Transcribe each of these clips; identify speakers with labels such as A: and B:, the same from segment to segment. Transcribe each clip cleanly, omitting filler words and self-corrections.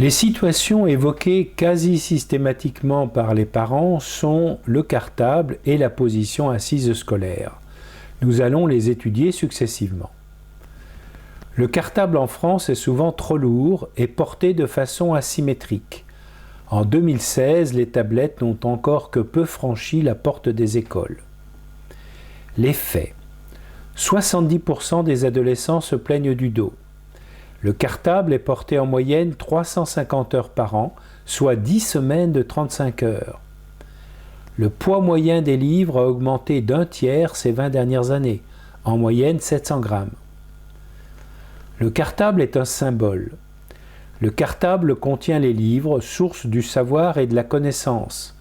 A: Les situations évoquées quasi systématiquement par les parents sont le cartable et la position assise scolaire. Nous allons les étudier successivement. Le cartable en France est souvent trop lourd et porté de façon asymétrique. En 2016, les tablettes n'ont encore que peu franchi la porte des écoles. Les faits. 70% des adolescents se plaignent du dos. Le cartable est porté en moyenne 350 heures par an, soit 10 semaines de 35 heures. Le poids moyen des livres a augmenté d'un tiers ces 20 dernières années, en moyenne 700 grammes. Le cartable est un symbole. Le cartable contient les livres, source du savoir et de la connaissance.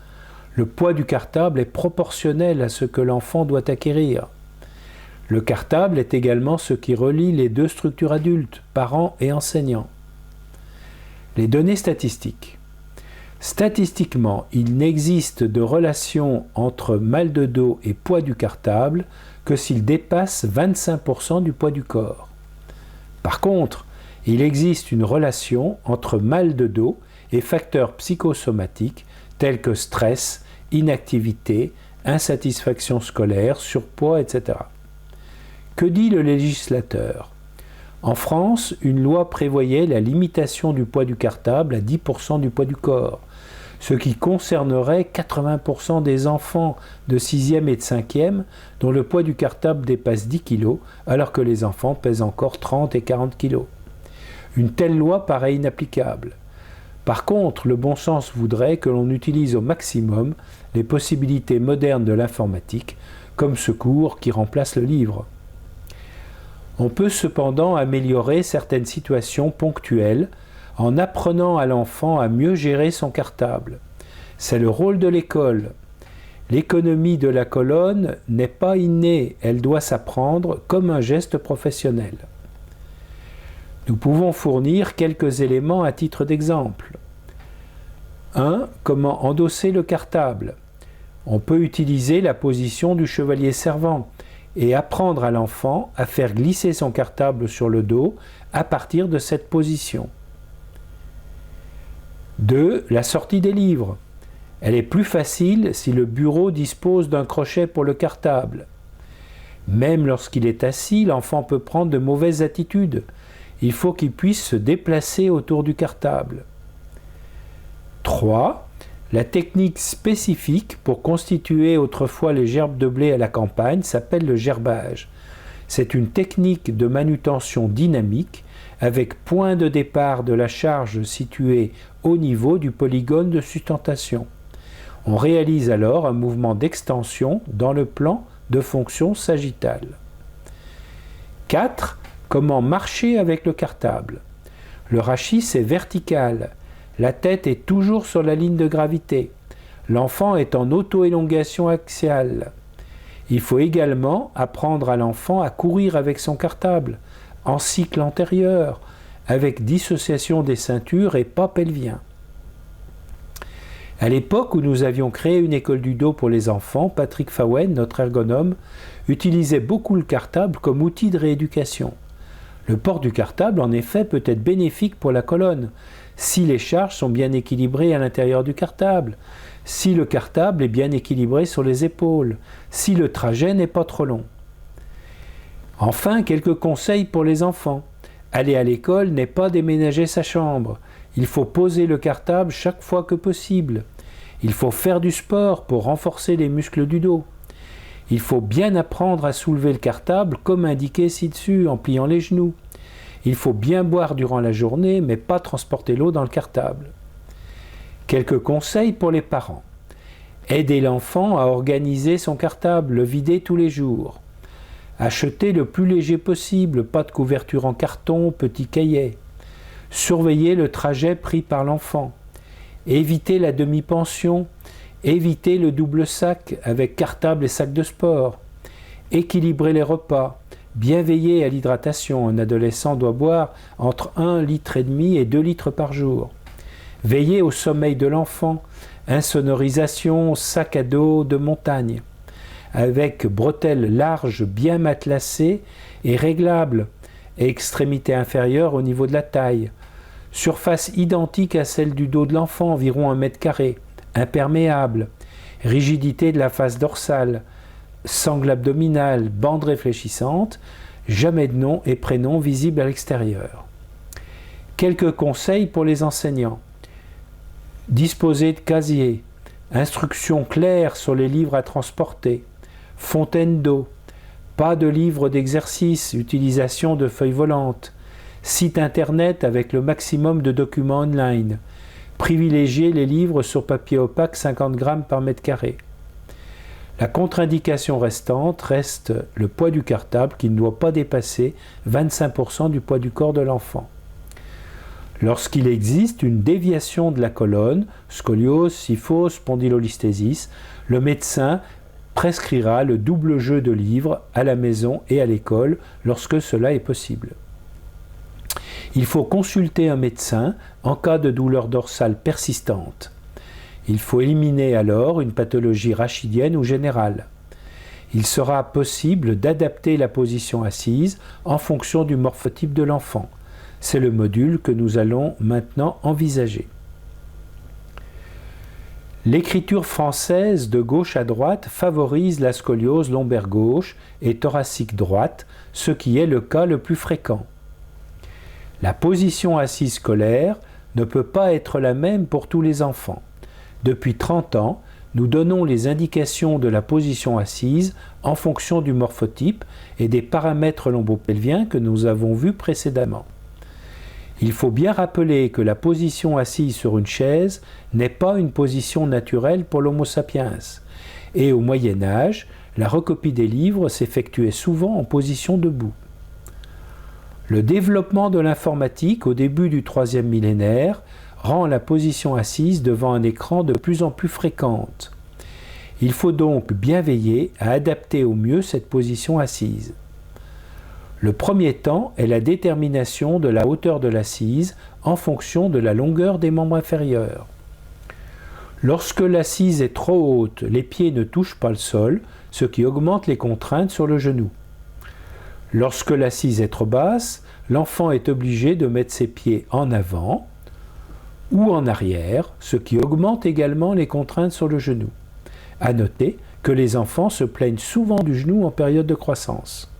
A: Le poids du cartable est proportionnel à ce que l'enfant doit acquérir. Le cartable est également ce qui relie les deux structures adultes, parents et enseignants. Les données statistiques. Statistiquement, il n'existe de relation entre mal de dos et poids du cartable que s'il dépasse 25% du poids du corps. Par contre, il existe une relation entre mal de dos et facteurs psychosomatiques tels que stress, inactivité, insatisfaction scolaire, surpoids, etc. Que dit le législateur ? En France, une loi prévoyait la limitation du poids du cartable à 10% du poids du corps, ce qui concernerait 80% des enfants de 6e et de 5e dont le poids du cartable dépasse 10 kg, alors que les enfants pèsent encore 30 et 40 kg. Une telle loi paraît inapplicable. Par contre, le bon sens voudrait que l'on utilise au maximum les possibilités modernes de l'informatique, comme ce cours qui remplace le livre. On peut cependant améliorer certaines situations ponctuelles en apprenant à l'enfant à mieux gérer son cartable. C'est le rôle de l'école. L'économie de la colonne n'est pas innée, elle doit s'apprendre comme un geste professionnel. Nous pouvons fournir quelques éléments à titre d'exemple. 1. Comment endosser le cartable ? On peut utiliser la position du chevalier servant et apprendre à l'enfant à faire glisser son cartable sur le dos à partir de cette position. 2. La sortie des livres. Elle est plus facile si le bureau dispose d'un crochet pour le cartable. Même lorsqu'il est assis, l'enfant peut prendre de mauvaises attitudes. Il faut qu'il puisse se déplacer autour du cartable. 3. La technique spécifique pour constituer autrefois les gerbes de blé à la campagne s'appelle le gerbage. C'est une technique de manutention dynamique avec point de départ de la charge situé au niveau du polygone de sustentation. On réalise alors un mouvement d'extension dans le plan de fonction sagittale. 4. Comment marcher avec le cartable ? Le rachis est vertical. La tête est toujours sur la ligne de gravité. L'enfant est en auto-élongation axiale. Il faut également apprendre à l'enfant à courir avec son cartable, en cycle antérieur, avec dissociation des ceintures et pas pelvien. À l'époque où nous avions créé une école du dos pour les enfants, Patrick Fawen, notre ergonome, utilisait beaucoup le cartable comme outil de rééducation. Le port du cartable, en effet, peut être bénéfique pour la colonne, si les charges sont bien équilibrées à l'intérieur du cartable, si le cartable est bien équilibré sur les épaules, si le trajet n'est pas trop long. Enfin, quelques conseils pour les enfants. Aller à l'école n'est pas déménager sa chambre. Il faut poser le cartable chaque fois que possible. Il faut faire du sport pour renforcer les muscles du dos. Il faut bien apprendre à soulever le cartable comme indiqué ci-dessus en pliant les genoux. Il faut bien boire durant la journée, mais pas transporter l'eau dans le cartable. Quelques conseils pour les parents. Aider l'enfant à organiser son cartable, le vider tous les jours. Acheter le plus léger possible, pas de couverture en carton, petit cahier. Surveiller le trajet pris par l'enfant. Éviter la demi-pension. Éviter le double sac avec cartable et sac de sport. Équilibrer les repas. Bien veiller à l'hydratation. Un adolescent doit boire entre 1,5 litre et 2 litres par jour. Veiller au sommeil de l'enfant. Insonorisation, sac à dos de montagne. Avec bretelles larges bien matelassées et réglables. Et extrémité inférieure au niveau de la taille. Surface identique à celle du dos de l'enfant, environ 1 mètre carré, imperméable, rigidité de la face dorsale, sangle abdominale, bande réfléchissante, jamais de nom et prénom visibles à l'extérieur. Quelques conseils pour les enseignants. Disposer de casiers, instructions claires sur les livres à transporter, fontaine d'eau, pas de livres d'exercice, utilisation de feuilles volantes, site internet avec le maximum de documents online, privilégier les livres sur papier opaque 50 grammes par mètre carré. La contre-indication restante reste le poids du cartable qui ne doit pas dépasser 25% du poids du corps de l'enfant. Lorsqu'il existe une déviation de la colonne, scoliose, kyphose, spondylolisthésis, le médecin prescrira le double jeu de livres à la maison et à l'école lorsque cela est possible. Il faut consulter un médecin en cas de douleur dorsale persistante. Il faut éliminer alors une pathologie rachidienne ou générale. Il sera possible d'adapter la position assise en fonction du morphotype de l'enfant. C'est le module que nous allons maintenant envisager. L'écriture française de gauche à droite favorise la scoliose lombaire gauche et thoracique droite, ce qui est le cas le plus fréquent. La position assise scolaire ne peut pas être la même pour tous les enfants. Depuis 30 ans, nous donnons les indications de la position assise en fonction du morphotype et des paramètres lombopelviens que nous avons vus précédemment. Il faut bien rappeler que la position assise sur une chaise n'est pas une position naturelle pour l'Homo sapiens. Et au Moyen Âge, la recopie des livres s'effectuait souvent en position debout. Le développement de l'informatique au début du 3e millénaire rend la position assise devant un écran de plus en plus fréquente. Il faut donc bien veiller à adapter au mieux cette position assise. Le premier temps est la détermination de la hauteur de l'assise en fonction de la longueur des membres inférieurs. Lorsque l'assise est trop haute, les pieds ne touchent pas le sol, ce qui augmente les contraintes sur le genou. Lorsque l'assise est trop basse, l'enfant est obligé de mettre ses pieds en avant ou en arrière, ce qui augmente également les contraintes sur le genou. À noter que les enfants se plaignent souvent du genou en période de croissance.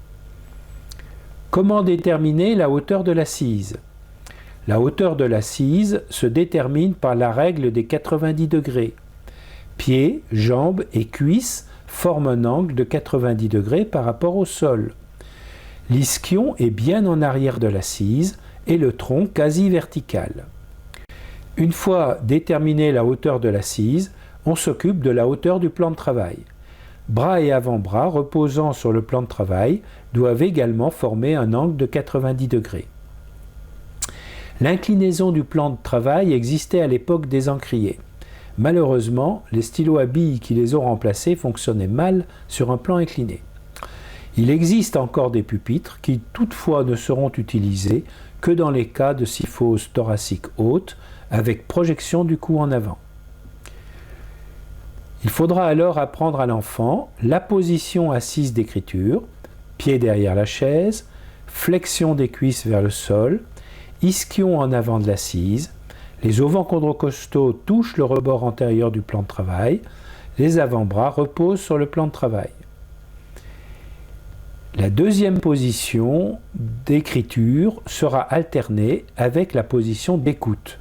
A: Comment déterminer la hauteur de l'assise ? La hauteur de l'assise se détermine par la règle des 90 degrés. Pieds, jambes et cuisses forment un angle de 90 degrés par rapport au sol. L'ischion est bien en arrière de l'assise et le tronc quasi vertical. Une fois déterminée la hauteur de l'assise, on s'occupe de la hauteur du plan de travail. Bras et avant-bras reposant sur le plan de travail doivent également former un angle de 90 degrés. L'inclinaison du plan de travail existait à l'époque des encriers. Malheureusement, les stylos à billes qui les ont remplacés fonctionnaient mal sur un plan incliné. Il existe encore des pupitres qui toutefois ne seront utilisés que dans les cas de kyphose thoracique haute avec projection du cou en avant. Il faudra alors apprendre à l'enfant la position assise d'écriture, pied derrière la chaise, flexion des cuisses vers le sol, ischion en avant de l'assise, les ovenchondrocostaux touchent le rebord antérieur du plan de travail, les avant-bras reposent sur le plan de travail. La deuxième position d'écriture sera alternée avec la position d'écoute.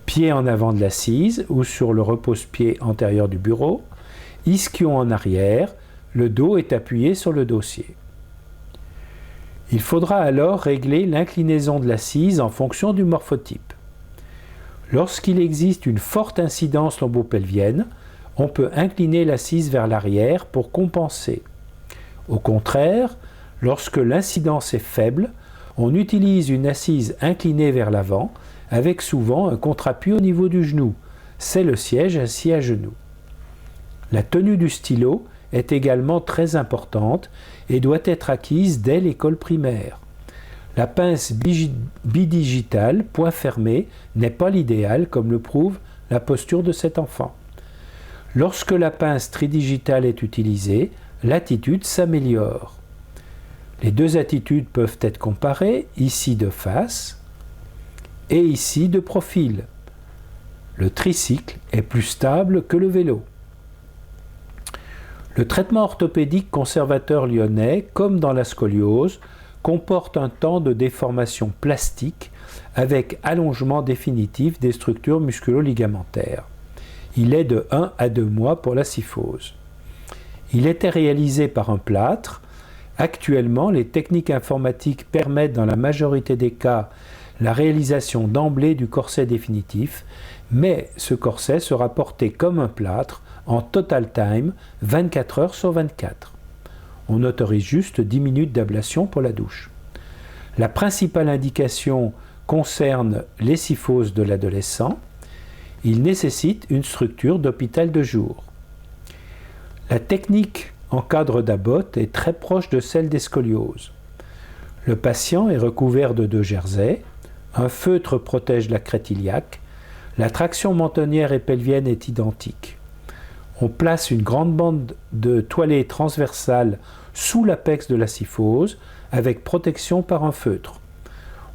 A: Pied en avant de l'assise ou sur le repose-pied antérieur du bureau, ischion en arrière, le dos est appuyé sur le dossier. Il faudra alors régler l'inclinaison de l'assise en fonction du morphotype. Lorsqu'il existe une forte incidence lombopelvienne, on peut incliner l'assise vers l'arrière pour compenser. Au contraire, lorsque l'incidence est faible, on utilise une assise inclinée vers l'avant avec souvent un contre-appui au niveau du genou. C'est le siège assis à genoux. La tenue du stylo est également très importante et doit être acquise dès l'école primaire. La pince bidigitale, point fermé, n'est pas l'idéal comme le prouve la posture de cet enfant. Lorsque la pince tridigitale est utilisée, l'attitude s'améliore. Les deux attitudes peuvent être comparées, ici de face et ici de profil. Le tricycle est plus stable que le vélo. Le traitement orthopédique conservateur lyonnais, comme dans la scoliose, comporte un temps de déformation plastique avec allongement définitif des structures musculo-ligamentaires. Il est de 1 à 2 mois pour la kyphose. Il était réalisé par un plâtre. Actuellement, les techniques informatiques permettent dans la majorité des cas la réalisation d'emblée du corset définitif, mais ce corset sera porté comme un plâtre en total time 24 heures sur 24. On autorise juste 10 minutes d'ablation pour la douche. La principale indication concerne les kyphoses de l'adolescent. Il nécessite une structure d'hôpital de jour. La technique en cadre d'Abbott est très proche de celle des scolioses. Le patient est recouvert de 2 jerseys, un feutre protège la crête iliaque, la traction mentonnière et pelvienne est identique. On place une grande bande de toilette transversale sous l'apex de la kyphose avec protection par un feutre.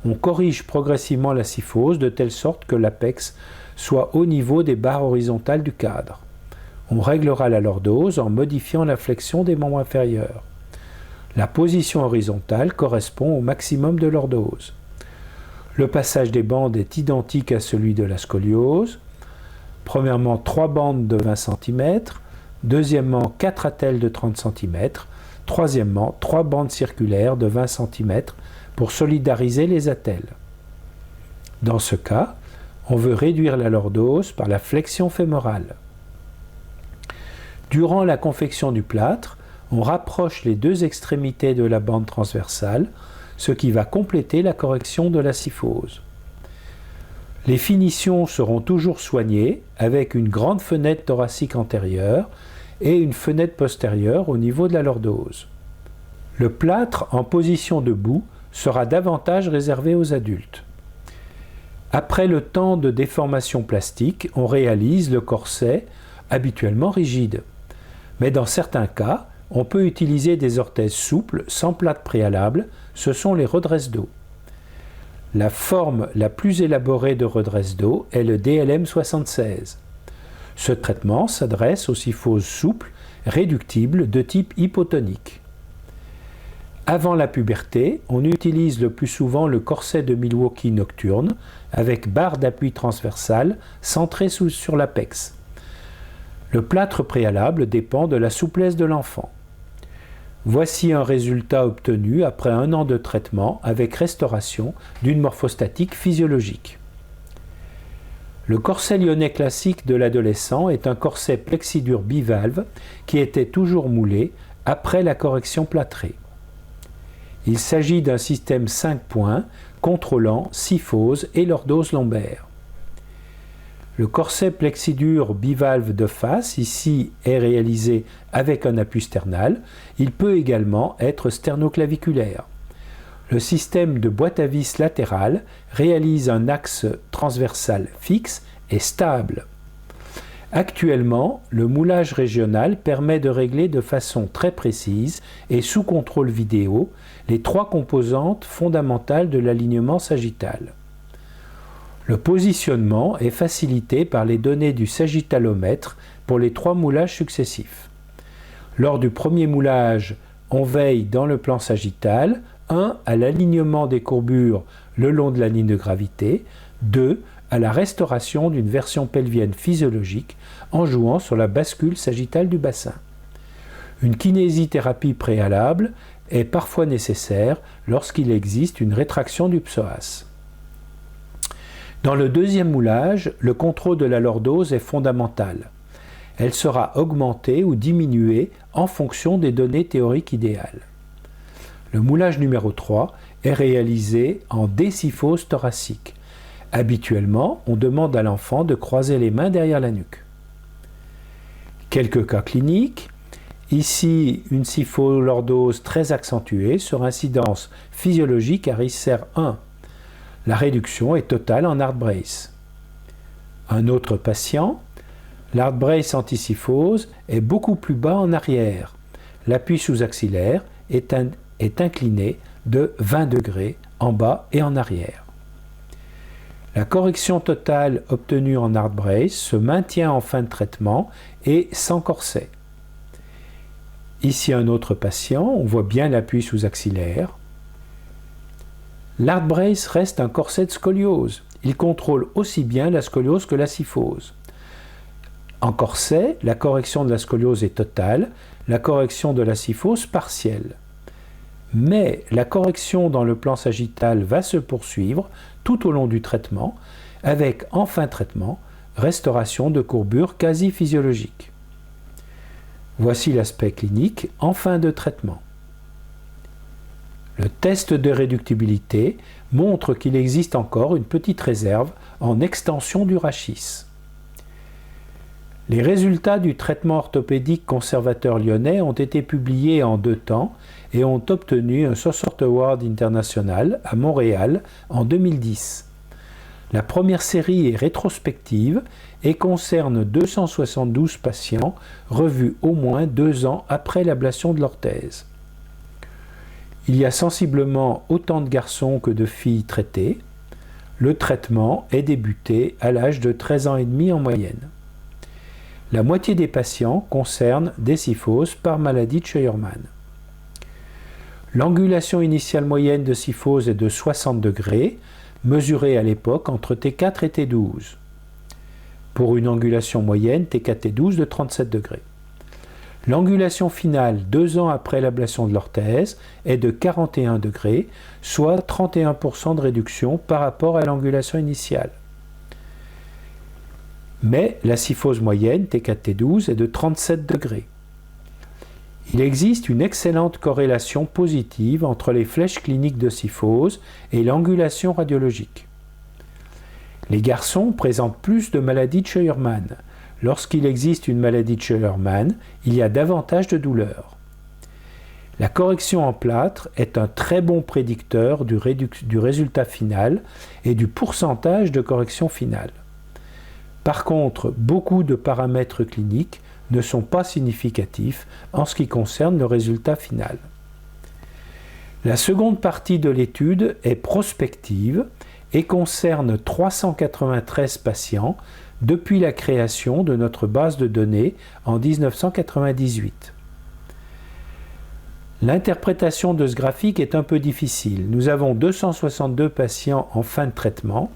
A: On corrige progressivement la kyphose de telle sorte que l'apex soit au niveau des barres horizontales du cadre. On réglera la lordose en modifiant la flexion des membres inférieurs. La position horizontale correspond au maximum de lordose. Le passage des bandes est identique à celui de la scoliose. Premièrement, 3 bandes de 20 cm. Deuxièmement, 4 attelles de 30 cm. Troisièmement, 3 bandes circulaires de 20 cm pour solidariser les attelles. Dans ce cas, on veut réduire la lordose par la flexion fémorale. Durant la confection du plâtre, on rapproche les 2 extrémités de la bande transversale, ce qui va compléter la correction de la kyphose. Les finitions seront toujours soignées avec une grande fenêtre thoracique antérieure et une fenêtre postérieure au niveau de la lordose. Le plâtre en position debout sera davantage réservé aux adultes. Après le temps de déformation plastique, on réalise le corset habituellement rigide. Mais dans certains cas, on peut utiliser des orthèses souples sans plâtre préalable, ce sont les redresses dos. La forme la plus élaborée de redresse dos est le DLM 76. Ce traitement s'adresse aux kyphoses souples, réductibles de type hypotonique. Avant la puberté, on utilise le plus souvent le corset de Milwaukee nocturne avec barre d'appui transversale centrée sur l'apex. Le plâtre préalable dépend de la souplesse de l'enfant. Voici un résultat obtenu après 1 an de traitement avec restauration d'une morphostatique physiologique. Le corset lyonnais classique de l'adolescent est un corset plexidure bivalve qui était toujours moulé après la correction plâtrée. Il s'agit d'un système 5 points contrôlant kyphose et lordose lombaire. Le corset plexidure bivalve de face, ici, est réalisé avec un appui sternal. Il peut également être sternoclaviculaire. Le système de boîte à vis latérale réalise un axe transversal fixe et stable. Actuellement, le moulage régional permet de régler de façon très précise et sous contrôle vidéo les 3 composantes fondamentales de l'alignement sagittal. Le positionnement est facilité par les données du sagittalomètre pour les 3 moulages successifs. Lors du premier moulage, on veille dans le plan sagittal, 1 à l'alignement des courbures le long de la ligne de gravité, 2 à la restauration d'une version pelvienne physiologique en jouant sur la bascule sagittale du bassin. Une kinésithérapie préalable est parfois nécessaire lorsqu'il existe une rétraction du psoas. Dans le deuxième moulage, le contrôle de la lordose est fondamental. Elle sera augmentée ou diminuée en fonction des données théoriques idéales. Le moulage numéro 3 est réalisé en décyphose thoracique. Habituellement, on demande à l'enfant de croiser les mains derrière la nuque. Quelques cas cliniques. Ici, une kypholordose très accentuée sur incidence physiologique à RISCER 1. La réduction est totale en hard brace. Un autre patient, l'hard brace anticyphose est beaucoup plus bas en arrière. L'appui sous-axillaire est incliné de 20 degrés en bas et en arrière. La correction totale obtenue en hard brace se maintient en fin de traitement et sans corset. Ici un autre patient, on voit bien l'appui sous-axillaire. L'hard brace reste un corset de scoliose. Il contrôle aussi bien la scoliose que la kyphose. En corset, la correction de la scoliose est totale, la correction de la kyphose partielle. Mais la correction dans le plan sagittal va se poursuivre tout au long du traitement, avec en fin de traitement, restauration de courbure quasi physiologique. Voici l'aspect clinique en fin de traitement. Le test de réductibilité montre qu'il existe encore une petite réserve en extension du rachis. Les résultats du traitement orthopédique conservateur lyonnais ont été publiés en 2 temps et ont obtenu un Sosort Award international à Montréal en 2010. La première série est rétrospective et concerne 272 patients revus au moins 2 ans après l'ablation de l'orthèse. Il y a sensiblement autant de garçons que de filles traités. Le traitement est débuté à l'âge de 13 ans et demi en moyenne. La moitié des patients concernent des kyphoses par maladie de Scheuermann. L'angulation initiale moyenne de kyphose est de 60 degrés, mesurée à l'époque entre T4 et T12. Pour une angulation moyenne T4 T12 de 37 degrés. L'angulation finale 2 ans après l'ablation de l'orthèse est de 41 degrés, soit 31% de réduction par rapport à l'angulation initiale. Mais la kyphose moyenne T4 T12 est de 37 degrés. Il existe une excellente corrélation positive entre les flèches cliniques de kyphose et l'angulation radiologique. Les garçons présentent plus de maladies de Scheuermann. Lorsqu'il existe une maladie de Scheuermann, il y a davantage de douleurs. La correction en plâtre est un très bon prédicteur du résultat final et du pourcentage de correction finale. Par contre, beaucoup de paramètres cliniques ne sont pas significatifs en ce qui concerne le résultat final. La seconde partie de l'étude est prospective et concerne 393 patients depuis la création de notre base de données en 1998. L'interprétation de ce graphique est un peu difficile. Nous avons 262 patients en fin de traitement.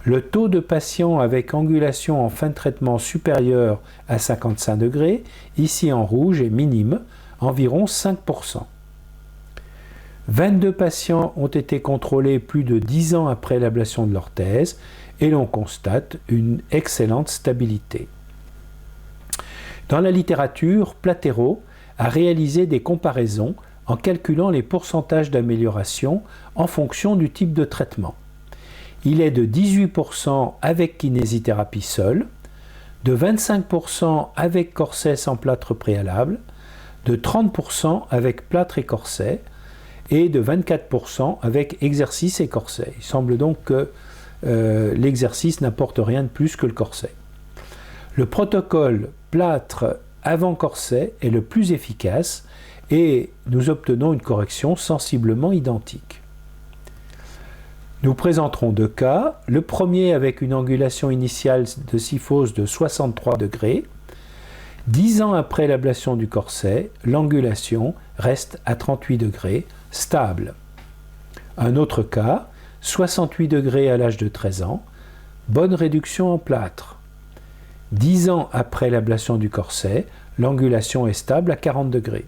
A: Le taux de patients avec angulation en fin de traitement supérieur à 55 degrés, ici en rouge, est minime, environ 5%. 22 patients ont été contrôlés plus de 10 ans après l'ablation de l'orthèse et l'on constate une excellente stabilité. Dans la littérature, Platero a réalisé des comparaisons en calculant les pourcentages d'amélioration en fonction du type de traitement. Il est de 18% avec kinésithérapie seule, de 25% avec corset sans plâtre préalable, de 30% avec plâtre et corset, et de 24% avec exercice et corset. Il semble donc que l'exercice n'apporte rien de plus que le corset. Le protocole plâtre avant corset est le plus efficace et nous obtenons une correction sensiblement identique. Nous présenterons 2 cas, le premier avec une angulation initiale de kyphose de 63 degrés. 10 ans après l'ablation du corset, l'angulation reste à 38 degrés, stable. Un autre cas, 68 degrés à l'âge de 13 ans, bonne réduction en plâtre. 10 ans après l'ablation du corset, l'angulation est stable à 40 degrés.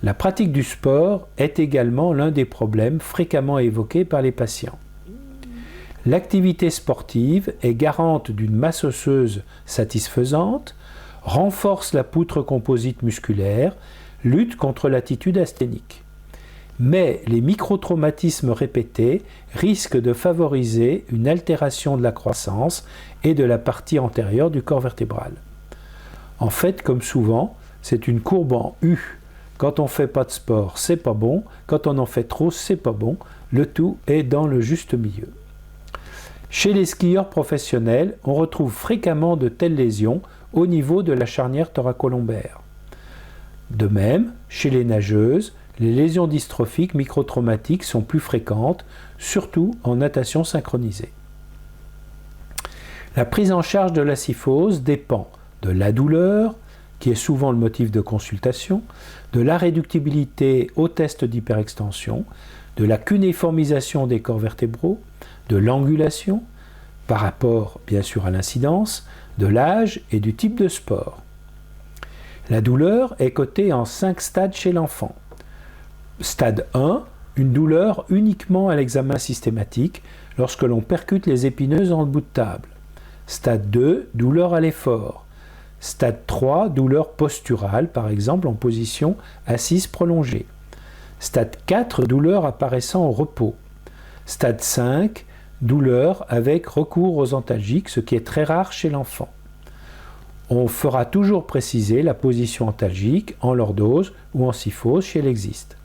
A: La pratique du sport est également l'un des problèmes fréquemment évoqués par les patients. L'activité sportive est garante d'une masse osseuse satisfaisante, renforce la poutre composite musculaire, lutte contre l'attitude asthénique. Mais les microtraumatismes répétés risquent de favoriser une altération de la croissance et de la partie antérieure du corps vertébral. En fait, comme souvent, c'est une courbe en U. Quand on ne fait pas de sport, c'est pas bon. Quand on en fait trop, c'est pas bon. Le tout est dans le juste milieu. Chez les skieurs professionnels, on retrouve fréquemment de telles lésions au niveau de la charnière thoracolombaire. De même, chez les nageuses, les lésions dystrophiques microtraumatiques sont plus fréquentes, surtout en natation synchronisée. La prise en charge de la kyphose dépend de la douleur, qui est souvent le motif de consultation, de la réductibilité au test d'hyperextension, de la cunéiformisation des corps vertébraux, de l'angulation, par rapport bien sûr à l'incidence, de l'âge et du type de sport. La douleur est cotée en 5 stades chez l'enfant. Stade 1, une douleur uniquement à l'examen systématique lorsque l'on percute les épineuses dans le bout de table. Stade 2, douleur à l'effort. Stade 3, douleur posturale, par exemple en position assise prolongée. Stade 4, douleur apparaissant au repos. Stade 5, douleur avec recours aux antalgiques, ce qui est très rare chez l'enfant. On fera toujours préciser la position antalgique en lordose ou en kyphose si elle existe.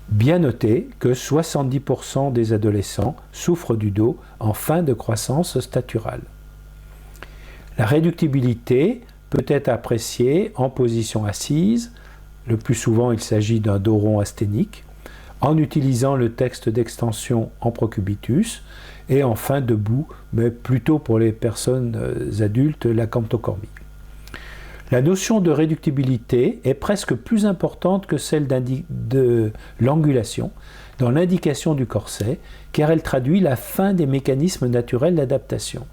A: Bien noter que 70% des adolescents souffrent du dos en fin de croissance staturale. La réductibilité peut être appréciée en position assise, le plus souvent il s'agit d'un dos rond asthénique, en utilisant le texte d'extension en procubitus, et enfin debout, mais plutôt pour les personnes adultes, la camptocormie. La notion de réductibilité est presque plus importante que celle de l'angulation dans l'indication du corset, car elle traduit la fin des mécanismes naturels d'adaptation.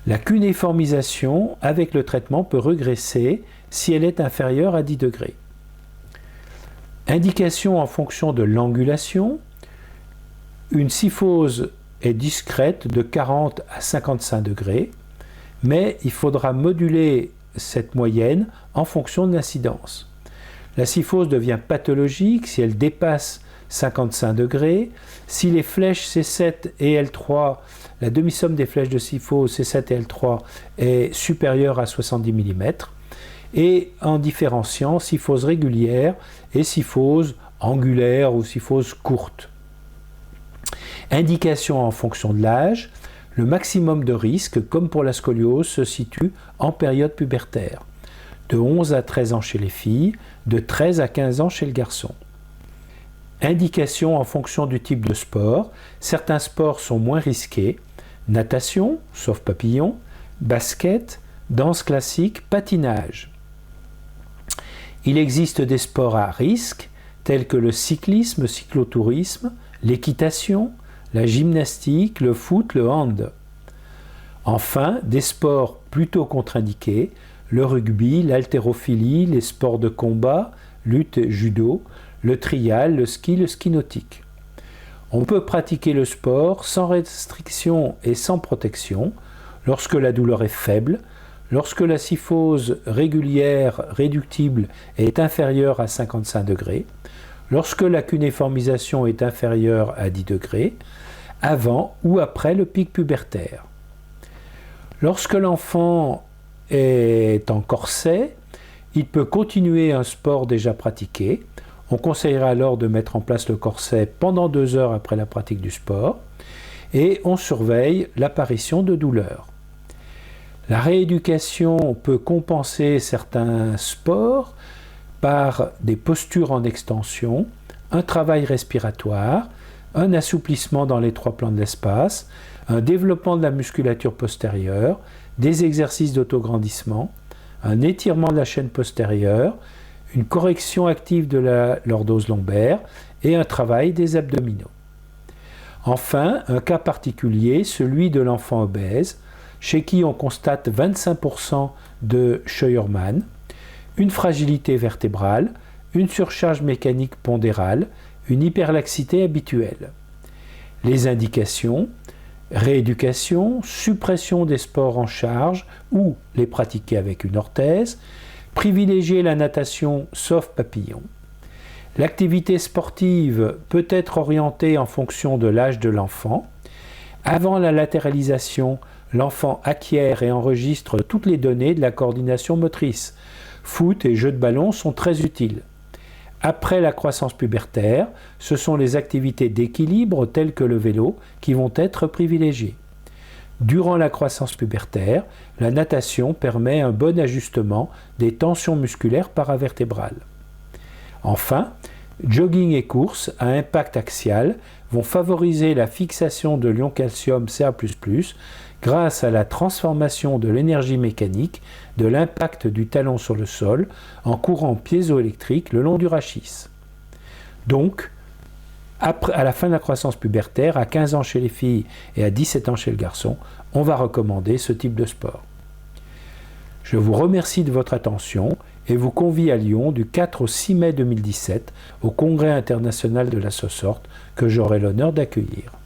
A: La cunéiformisation avec le traitement peut régresser si elle est inférieure à 10 degrés. Indication en fonction de l'angulation. Une kyphose est discrète de 40 à 55 degrés, mais il faudra moduler cette moyenne en fonction de l'incidence. La kyphose devient pathologique si elle dépasse 55 degrés, si les flèches C7 et L3, la demi-somme des flèches de kyphose C7 et L3 est supérieure à 70 mm, et en différenciant kyphose régulière et kyphose angulaire ou kyphose courte. Indication en fonction de l'âge. Le maximum de risque, comme pour la scoliose, se situe en période pubertaire, de 11 à 13 ans chez les filles, de 13 à 15 ans chez le garçon. Indication en fonction du type de sport. Certains sports sont moins risqués. Natation, sauf papillon, basket, danse classique, patinage. Il existe des sports à risque, tels que le cyclisme, cyclotourisme, l'équitation, la gymnastique, le foot, le hand. Enfin, des sports plutôt contre-indiqués, le rugby, l'haltérophilie, les sports de combat, lutte, judo, le trial, le ski nautique. On peut pratiquer le sport sans restriction et sans protection, lorsque la douleur est faible, lorsque la kyphose régulière réductible est inférieure à 55 degrés, lorsque la cunéiformisation est inférieure à 10 degrés, avant ou après le pic pubertaire. Lorsque l'enfant est en corset, il peut continuer un sport déjà pratiqué. On conseillera alors de mettre en place le corset pendant 2 heures après la pratique du sport et on surveille l'apparition de douleurs. La rééducation peut compenser certains sports par des postures en extension, un travail respiratoire, un assouplissement dans les 3 plans de l'espace, un développement de la musculature postérieure, des exercices d'autograndissement, un étirement de la chaîne postérieure, une correction active de la lordose lombaire et un travail des abdominaux. Enfin, un cas particulier, celui de l'enfant obèse, chez qui on constate 25% de Scheuermann, une fragilité vertébrale, une surcharge mécanique pondérale, une hyperlaxité habituelle. Les indications: rééducation, suppression des sports en charge ou les pratiquer avec une orthèse, privilégier la natation sauf papillon. L'activité sportive peut être orientée en fonction de l'âge de l'enfant. Avant la latéralisation, l'enfant acquiert et enregistre toutes les données de la coordination motrice. Foot et jeux de ballon sont très utiles. Après la croissance pubertaire, ce sont les activités d'équilibre telles que le vélo qui vont être privilégiées. Durant la croissance pubertaire, la natation permet un bon ajustement des tensions musculaires paravertébrales. Enfin, Jogging et course à impact axial vont favoriser la fixation de l'ion calcium Ca++ grâce à la transformation de l'énergie mécanique de l'impact du talon sur le sol en courant piézoélectrique le long du rachis. Donc, à la fin de la croissance pubertaire, à 15 ans chez les filles et à 17 ans chez le garçon, on va recommander ce type de sport. Je vous remercie de votre attention et vous convie à Lyon du 4 au 6 mai 2017 au Congrès international de la Sosorte que j'aurai l'honneur d'accueillir.